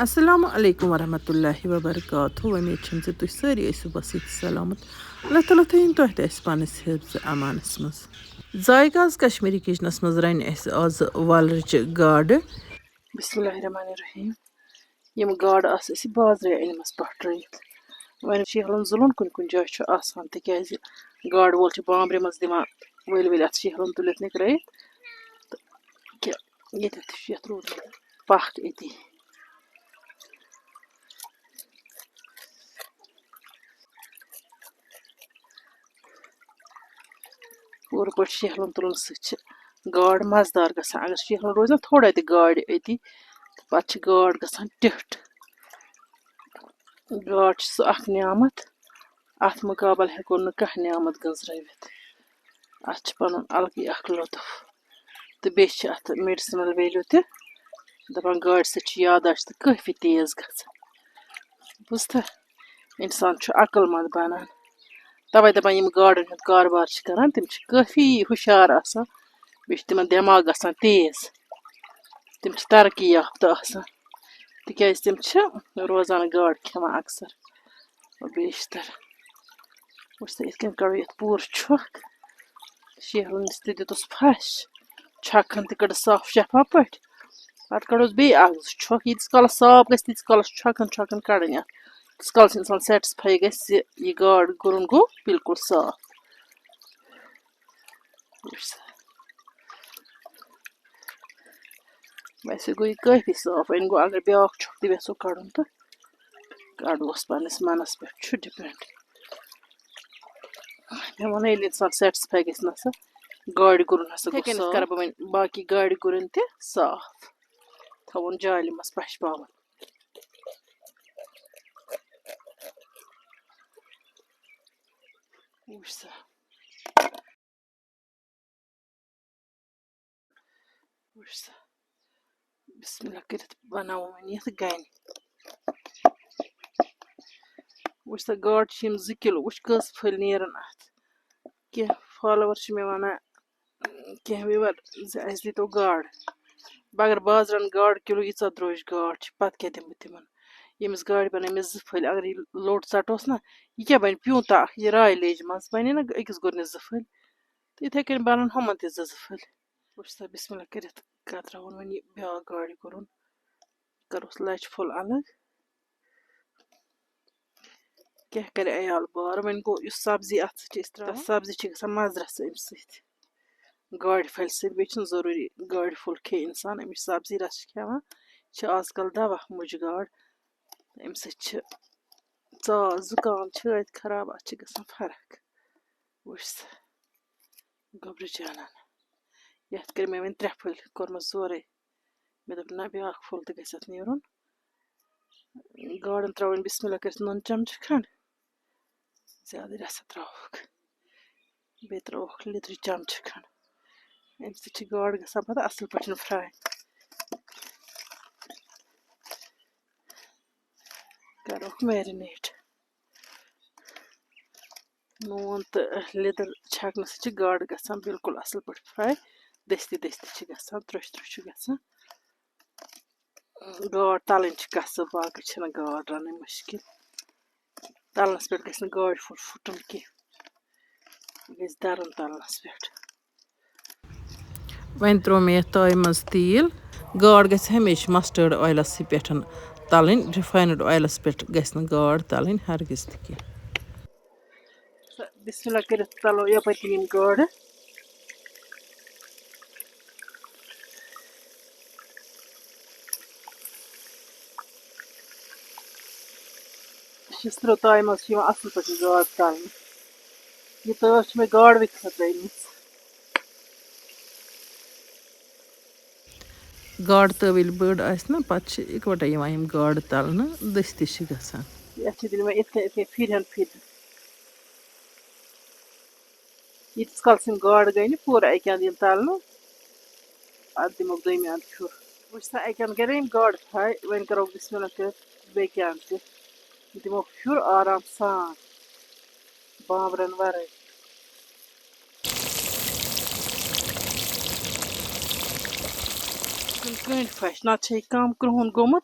Assalamu alaikum warahmatullahi wabarakatuh. Umeed چھَم زِ تُہۍ سٲری ٲسِو بسیٖت سلامت. اللہ تعالیٰ تھٲیِن تۄہہِ تہِ اَسہِ پانَس حِفظِ امانَس منٛز. ذایقاز کشمیٖری کِچنَس منٛز رَنہِ اَسہِ آز وۄلرِچہِ گاڈٕ. بسمِللہ الرحمن الرحیم. یِم گاڈٕ آسہٕ اَسہِ بازرَے أنۍمَژٕ پٹھرٲیِتھ. وۄنۍ شیہلُن ظُلُن کُنہِ جایہِ چھُ آسان تِکیٛازِ گاڈٕ وول چھُ بامبرِ منٛز دِوان ؤلۍ ؤلۍ اَتھ شیہلُن تُلِتھ نِکرٲیِتھ تہٕ کہِ ییٚتٮ۪تھ چھُ یَتھ روٗدمُت پَکھ أتی. پوٗرٕ پٲٹھۍ شیہلُن تُلُن سۭتۍ چھِ گاڈ مَزٕدار گژھان. اگر شیہلُن روزِ نا تھوڑا تہِ گاڈِ أتی تہٕ پَتہٕ چھِ گاڈ گژھان ٹِٹھ. گاڈ چھِ سُہ اَکھ نعمت اَتھ مُقابل ہٮ۪کو نہٕ کانٛہہ نعمت گٔنٛزرٲوِتھ. اَتھ چھِ پَنُن الگٕے اَکھ لطف تہٕ بیٚیہِ چھِ اَتھ میڈِسنَل ویلیوٗ تہِ. دَپان گاڈِ سۭتۍ چھِ یاداشت تہِ کٲفی تیز گژھان. بوٗزتھا اِنسان چھُ عقل منٛد بَنان. تَوَے دَپان یِم گاڈَن ہُنٛد کاربار چھِ کَران تِم چھِ کٲفی ہُشار آسان. بیٚیہِ چھِ تِمَن دٮ۪ماغ گژھان تیز. تِم چھِ ترقی یافتہٕ آسان تِکیٛازِ تِم چھِ روزان گاڈٕ کھٮ۪وان اَکثر بیشتر. وٕچھ سا یِتھ کٔنۍ کَڑو یَتھ پوٗرٕ چھۄکھ. شیہلُنِس تہِ دِتُس پھَش. چھۄکھَن تہِ کٔڑٕس صاف شفاف پٲٹھۍ. پَتہٕ کَڑوس بیٚیہِ اَکھ زٕ چھۄکھ. ییٖتِس کالَس صاف گژھِ تیٖتِس کالَس چھُ چھۄکھَن کَڑٕنۍ اَتھ. تیٖتِس کالَس اِنسان سٮ۪ٹٕسفاے گژھِ زِ یہِ گاڈ گُرُن گوٚو بِلکُل صاف. وٕچھ سا ویسے گوٚو یہِ کٲفی صاف. وۄنۍ گوٚو اگر بیٛاکھ چھۄکھ تہِ یژھو کَڑُن تہٕ کَڑوس پنٛنِس مَنَس پٮ۪ٹھ چھُ ڈِپٮ۪نٛڈ. مےٚ ووٚن ییٚلہِ اِنسان سٮ۪ٹٕسفاے گژھِ نہ سا گاڈِ گُرُن ہسا گوٚو صاف. کَرٕ بہٕ وۄنۍ باقٕے گاڈِ گُرٕنۍ تہِ صاف. تھاوُن جالہِ منٛز پَشپاوُن. وٕچھ سا وٕچھ سا بِسمِللہ کٔرِتھ بَناوو وۄنۍ یَتھ گَنہِ. وٕچھ سا گاڈٕ چھِ یِم 2 کِلوٗ. وٕچھ کٔژ پھٔلۍ نیرَن اَتھ. کینٛہہ فالووَر چھِ مےٚ وَنان کینٛہہ وِوَر زِ اَسہِ دیٖتو گاڈٕ. بہٕ اگر بازرَن گاڈٕ کِلوٗ ییٖژاہ درٛوٚج گاڈ چھِ پَتہٕ کیٛاہ دِمہٕ بہٕ تِمَن. ییٚمِس گاڈِ بَنٲے مےٚ 2 پھٔلۍ. اگر یہِ لوٚٹ ژَٹوس نہ یہِ کیٛاہ بَنہِ پیوٗنٛتاہ یہِ راے لیجہِ منٛز بَنے نہ أکِس گُرنِس 2 پھٔلۍ تہٕ یِتھَے کٔنۍ بَنَن ہُمَن تہِ 2 پھٔلۍ. وٕچھ سا بِسمِللہ کٔرِتھ کَتراوُن وۄنۍ یہِ بیٛاکھ گاڈِ گُرُن. کَروس لَچہِ پھوٚل الگ. کیٛاہ کَرِ عیال بار. وۄنۍ گوٚو یُس سبزی اَتھ سۭتۍ چھِ أسۍ ترٛاوان سبزی چھِ گژھان مَزٕ رَس اَمہِ سۭتۍ گاڈِ پھَلہِ سۭتۍ. بیٚیہِ چھِنہٕ ضٔروٗری گاڈِ پھوٚل کھیٚیہِ اِنسان. اَمِچ سبزی رَس چھِ کھٮ۪وان. یہِ چھِ آزکَل دَوا مُجہِ گاڈ. اَمہِ سۭتۍ چھِ ژاس زُکام چھٲتۍ خراب اَتھ چھِ گژھان فرق. وٕچھ سا گۄبرٕ جانَن یَتھ کٔرۍ مےٚ وۄنۍ 3 پھٔلۍ کوٚرمَس زورَے. مےٚ دوٚپ نہ بیٛاکھ پھوٚل تہِ گژھِ اَتھ نیرُن. گاڈَن ترٛاوٕنۍ بِسمِللہ کٔرِتھ نُن چَمچہٕ کھنٛڈ. زیادٕ رَژھا ترٛاوہوکھ. بیٚیہِ ترٛاوہوکھ لیٚدرِ چَمچہٕ کھنٛڈ. اَمہِ سۭتۍ چھِ گاڈٕ گژھان پَتہٕ اَصٕل پٲٹھۍ فرٛاے. کَروکھ میرِنیٹ. نوٗن تہٕ لیٚدٕر چھَکنہٕ سۭتۍ چھِ گاڈٕ گژھان بِلکُل اَصٕل پٲٹھۍ فرٛاے. دٔستی دٔستی چھِ گژھان. ترٛوٚش ترٛوٚش چھُ گژھان. گاڈ تَلٕنۍ چھِ قصب. باقٕے چھِنہٕ گاڈ رَنٕنۍ مُشکِل. تَلنَس پٮ۪ٹھ گژھِ نہٕ گاڈِ پھوٚل پھُٹُن کیٚنٛہہ. یہِ گژھِ دَرُن تَلنَس پٮ۪ٹھ. وۄنۍ ترٛوو مےٚ یَتھ تایہِ منٛز تیٖل. گاڈ گژھِ ہمیشہِ مَسٹٲڈ اویلَسٕے پٮ۪ٹھ تَلٕنۍ. رِفاینٕڈ اویلَس پٮ۪ٹھ گژھِ نہٕ گاڈ تَلٕنۍ ہرگِز تہِ کیٚنٛہہ. بِسمِللہ کٔرِتھ تَلو یَپٲرۍ کِنۍ یِم گاڈٕ. شِستٕرو تایہِ منٛز چھِ یِوان اَصٕل پٲٹھۍ گاڈ تَلنہٕ. یہِ تٲو چھِ مےٚ گاڈوٕے خٲطرٕ أنۍمٕژ. گاڈٕ تٲو ییٚلہِ بٔڑ آسہِ نہ پَتہٕ چھِ اِکوَٹَے یِوان یِم گاڈٕ تَلنہٕ دٔستی چھِ گژھان. یَتھ چھِ دِنۍ وۄنۍ یِتھ کٔنۍ یِتھ کٔنۍ پھِرِہَن پھِرِہَن. ییٖتِس کالَس یِم گاڈٕ گٔے نہٕ پوٗرٕ اَکہِ اَنٛدٕ یِن تَلنہٕ اَدٕ دِموکھ دٔیمہِ اَنٛدٕ پھیُر. وٕچھ سا اَکہِ اَنٛدٕ گٔے نہ یِم گاڈٕ فرٛاے. وۄنۍ کَروکھ بِسمِللہ کٔرِتھ بیٚکہِ اَنٛدٕ تہِ. دِموکھ پھیُر آرام سان بامبرَن وَرٲے. کٔنٛڈۍ پھَش نَتہٕ چھِ یہِ کَم کرٛہُن گوٚمُت.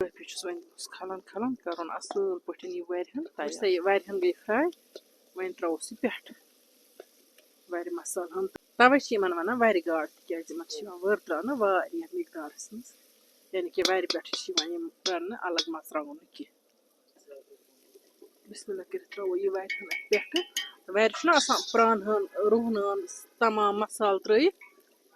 Püçüs wen khalan khalan karun asıl pötin yu varhan tay varhan gay fry wen trawsi peht vari masal han tavay chi man wana vari gard kez man chi var trana vari miqdar ismis yani ki vari peht chi man yim trana alag masrangun ki bismillah kir traw yu varhan peht vari shna asan pran han ruhnan tamam masal tray